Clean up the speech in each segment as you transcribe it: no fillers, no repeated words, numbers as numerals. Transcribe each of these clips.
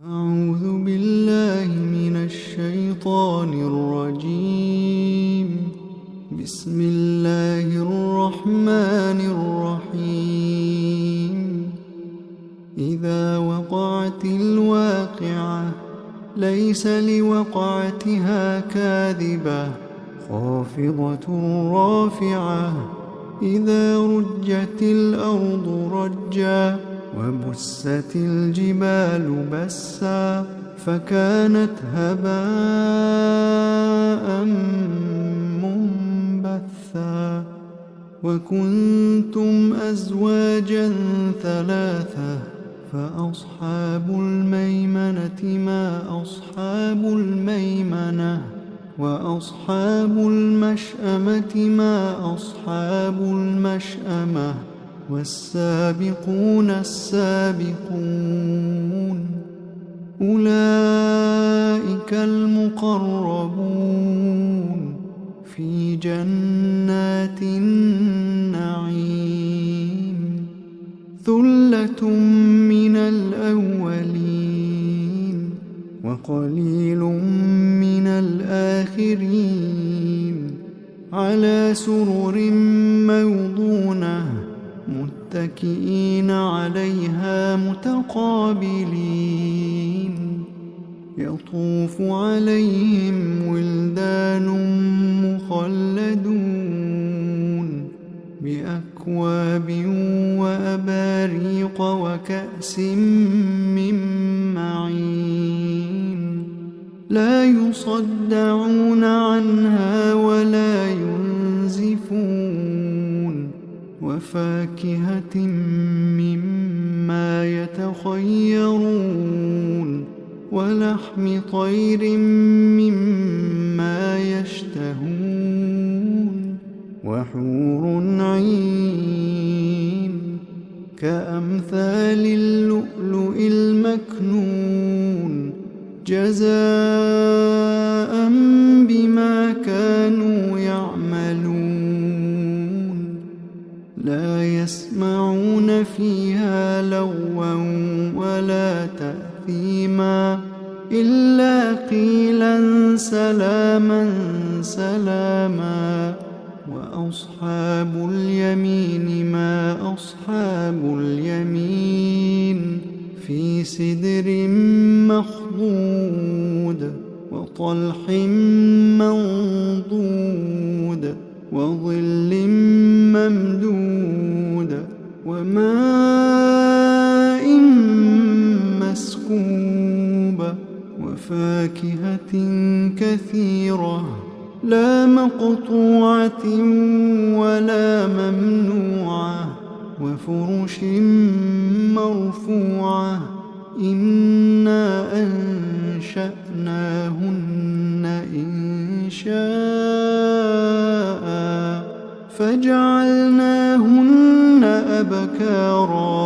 أعوذ بالله من الشيطان الرجيم. بسم الله الرحمن الرحيم. إذا وقعت الواقعة ليس لوقعتها كاذبة خافضة رافعة. إذا رجت الأرض رجا وبست الجبال بسا فكانت هباء منبثا. وكنتم أزواجا ثلاثة فأصحاب الميمنة ما أصحاب الميمنة وأصحاب المشأمة ما أصحاب المشأمة والسابقون السابقون أولئك المقربون في جنات النعيم. ثلة من الأولين وقليل من الآخرين على سرر موضونة متكئين عليها متقابلين. يطوف عليهم ولدان مخلدون بأكواب وأباريق وكأس من معين لا يصدعون عنها ولا ينزفون. وفاكهة مما يتخيرون ولحم طير مما يشتهون وحور عين كأمثال اللؤلؤ المكنون جزاء بما كانوا يعملون. لا يسمعون فيها لغوا ولا تأثيما إلا قيلا سلاما سلاما. وأصحاب اليمين ما أصحاب اليمين في سدر مخضود وطلح منضود وظل ممدود وماء مسكوب وفاكهة كثيرة لا مقطوعة ولا ممنوعة وفرش مرفوعة. إنا أنشأناهن إنشاء فجعلناهن أبكارا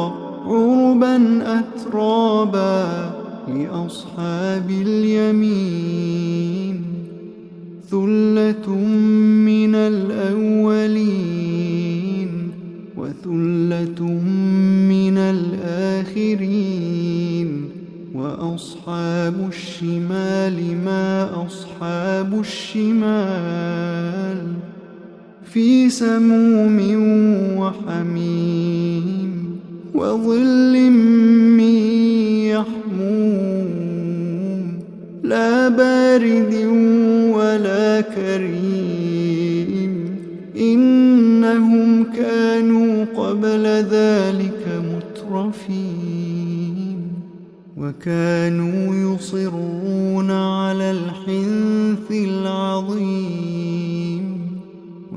عربا أترابا لأصحاب اليمين. ثلة من الأولين وثلة من الآخرين. وأصحاب الشمال ما أصحاب الشمال في سموم وحميم وظل من يحموم لا بارد ولا كريم. إنهم كانوا قبل ذلك مترفين وكانوا يصرون على الحنث العظيم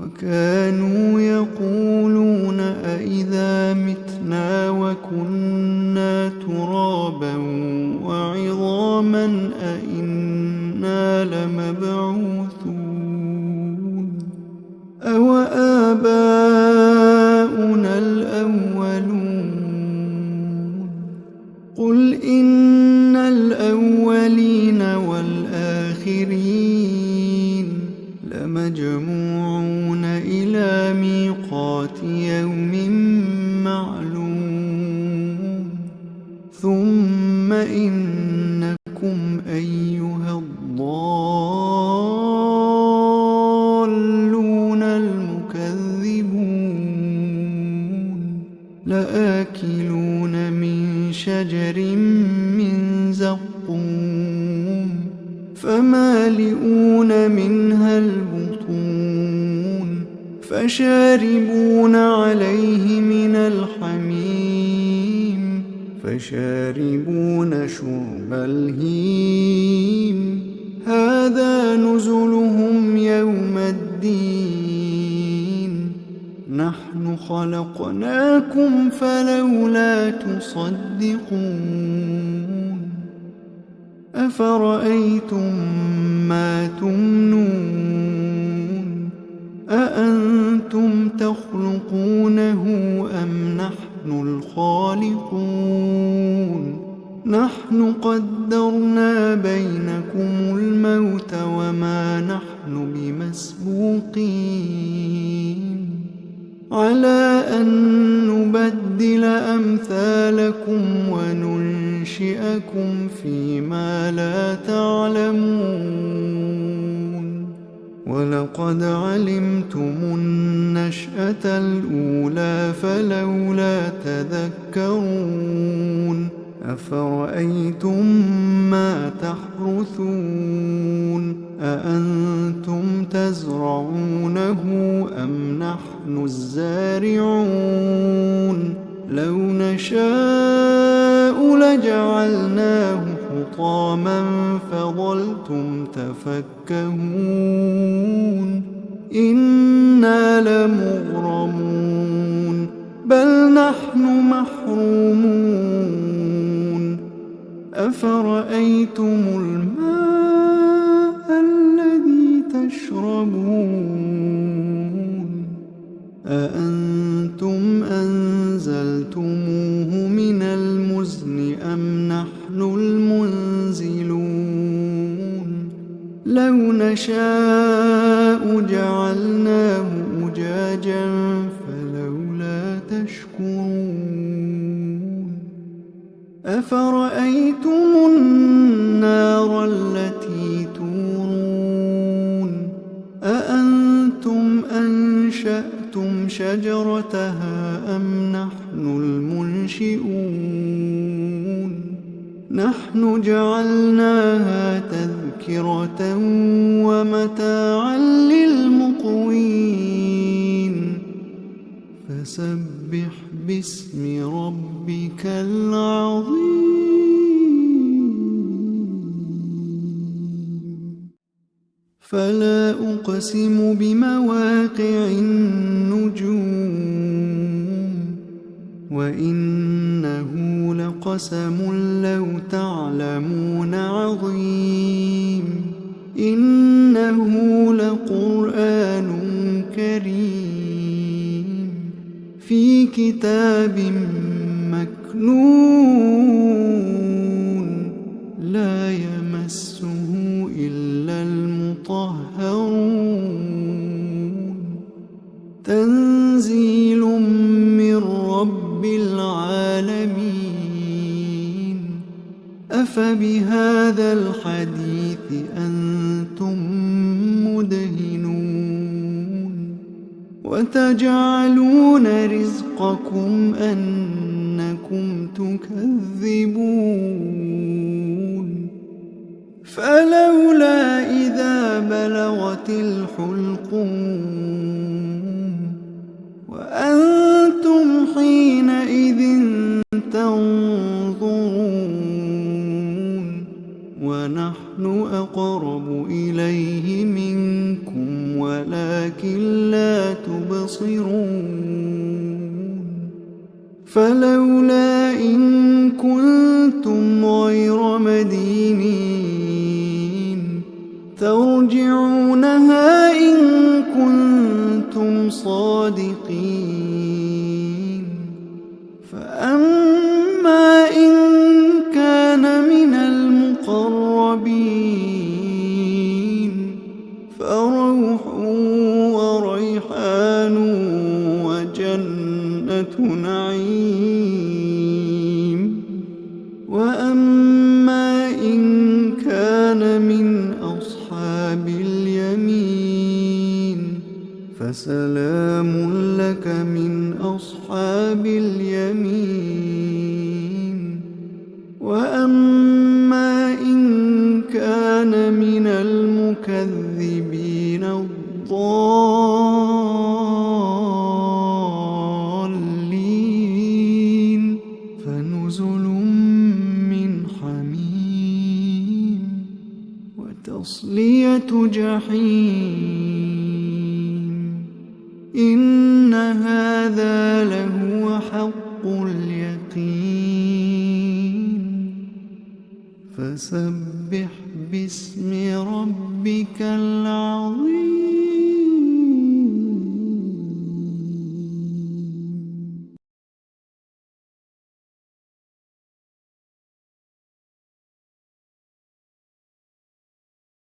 وكانوا يقولون أئذا متنا وكنا ترابا وعظاما أئنا لمبعوثون أوآباؤنا الأولون. قل إن الأولين والآخرين لمجموعون إلى ميقات يوم معلوم. ثم إن لآكلون من شجر من زقوم فمالئون منها البطون فشاربون عليه من الحميم فشاربون شرب الهيم هذا نزلهم يوم الدين نحن خلقناكم فلولا تصدقون أفرأيتم ما تمنون أأنتم تخلقونه أم نحن الخالقون نحن قدرنا بينكم الموت وما نحن بمسبوقين على أن نبدل أمثالكم وننشئكم فيما لا تعلمون ولقد علمتم النشأة الأولى فلولا تذكرون أفرأيتم ما تحرثون أأنتم تزرعونه أم نحن الزارعون لو نشاء لجعلناه حطاما فظلتم تفكهون إنا لمغرمون بل نحن محرومون أفرأيتم الماء الذي تشربون أأنتم أنزلتموه من المزن أم نحن المنزلون لو نشاء جعلناه أجاجا فلولا تشكرون أفرأيتم النار التي تورون أأنتم أنشأتم شجرتها أم نحن المنشئون نحن جعلناها تذكرة ومتاعا للمقوين فسبح باسم ربك العظيم فلا أقسم بمواقع النجوم وإنه لقسم لو تعلمون عظيم إنه لقرآن كريم في كتاب مكنون لا يمسه إلا المطهرون تنزيل من رب العالمين أفبهذا الحديث أنتم مدهنون وتجعلون رزقكم أنكم تكذبون فلولا إذا بلغت الحلقوم وأنتم حينئذ تنظرون ونحن أقرب إليه منكم ولكن لا تبصرون فلولا إن كنتم غير مدينين ترجعونها إن كنتم صادقين فأما إن كان من المقربين فروح وريحان وجنة نعيم وأما إن كان من أصحاب اليمين فسلام لك من أصحاب اليمين اليمين وأما إن كان من المكذبين الضالين فنزل من حميم وتصلية جحيم إن هذا لهو حق اليقين فسبح باسم ربك العظيم.